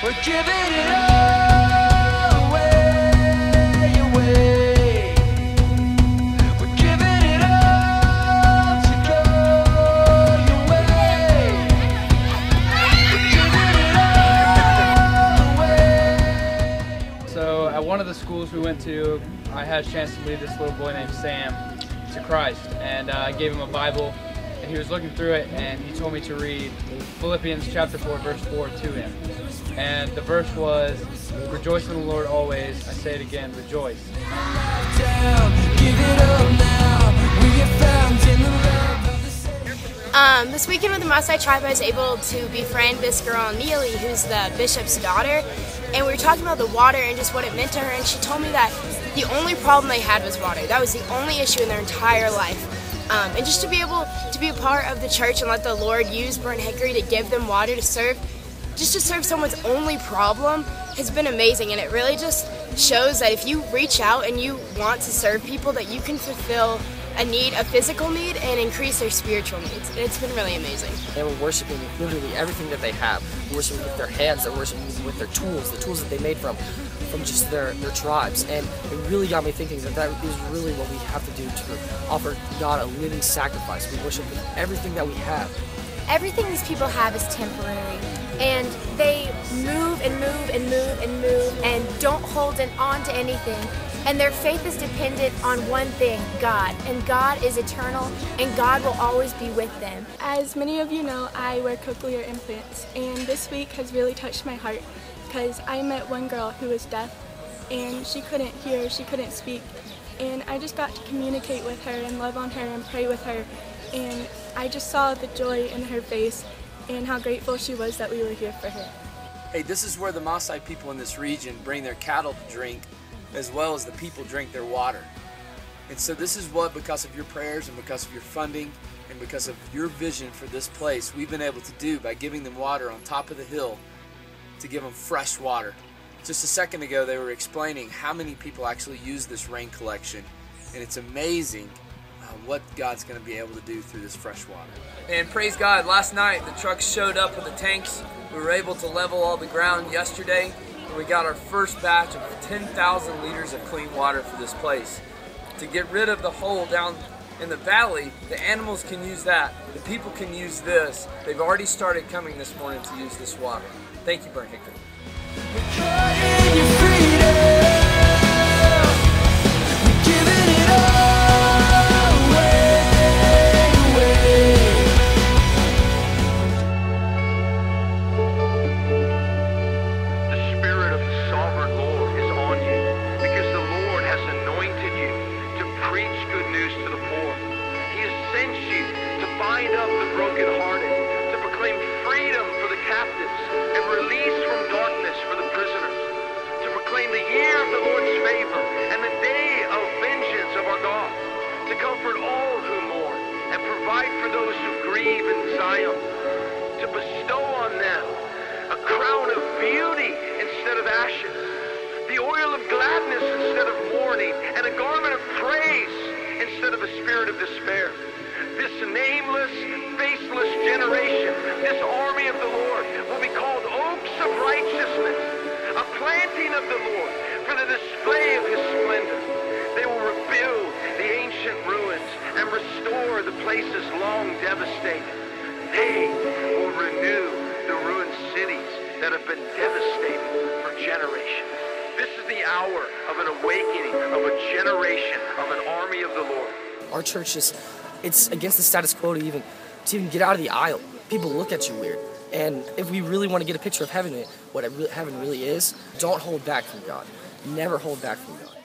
We're giving it all away, away. We're giving it all to go your way. We're giving it all away. So at one of the schools we went to, I had a chance to lead this little boy named Sam to Christ, and I gave him a Bible, and he was looking through it, and he told me to read Philippians chapter 4, verse 4 to him. And the verse was, "Rejoice in the Lord always." I say it again, rejoice. This weekend with the Maasai tribe, I was able to befriend this girl, Neely, who's the bishop's daughter, and we were talking about the water and just what it meant to her, and she told me that the only problem they had was water. That was the only issue in their entire life. And just to be able to be a part of the church and let the Lord use Burnt Hickory to give them water to serve, just to serve someone's only problem, has been amazing, and it really just shows that if you reach out and you want to serve people, that you can fulfill a need, a physical need, and increase their spiritual needs. It's been really amazing. They were worshiping literally everything that they have. They're worshiping with their hands, they're worshiping with their tools, the tools that they made from just their tribes. And it really got me thinking that is really what we have to do to offer God a living sacrifice. We worship with everything that we have. Everything these people have is temporary, and they move and move and move and move and don't hold on to anything. And their faith is dependent on one thing, God. And God is eternal, and God will always be with them. As many of you know, I wear cochlear implants, and this week has really touched my heart because I met one girl who was deaf, and she couldn't hear, she couldn't speak, and I just got to communicate with her and love on her and pray with her, and I just saw the joy in her face and how grateful she was that we were here for her. Hey, this is where the Maasai people in this region bring their cattle to drink, as well as the people drink their water. And so this is what, because of your prayers and because of your funding and because of your vision for this place, we've been able to do by giving them water on top of the hill to give them fresh water. Just a second ago they were explaining how many people actually use this rain collection, and it's amazing what God's going to be able to do through this fresh water. And praise God, last night the trucks showed up with the tanks. We were able to level all the ground yesterday, and we got our first batch of 10,000 liters of clean water for this place. To get rid of the hole down in the valley, the animals can use that. The people can use this. They've already started coming this morning to use this water. Thank you, Burnt Hickory. Bind up the brokenhearted, to proclaim freedom for the captives and release from darkness for the prisoners, to proclaim the year of the Lord's favor and the day of vengeance of our God, to comfort all who mourn and provide for those who grieve in Zion, to bestow on them a crown of beauty instead of ashes, the oil of gladness instead of mourning, and a garment of praise instead of a spirit of despair. This nameless, faceless generation, this army of the Lord, will be called oaks of righteousness, a planting of the Lord for the display of His splendor. They will rebuild the ancient ruins and restore the places long devastated. They will renew the ruined cities that have been devastated for generations. This is the hour of an awakening of a generation of an army of the Lord. Our church it's against the status quo to even get out of the aisle. People look at you weird. And if we really want to get a picture of heaven, what heaven really is, don't hold back from God. Never hold back from God.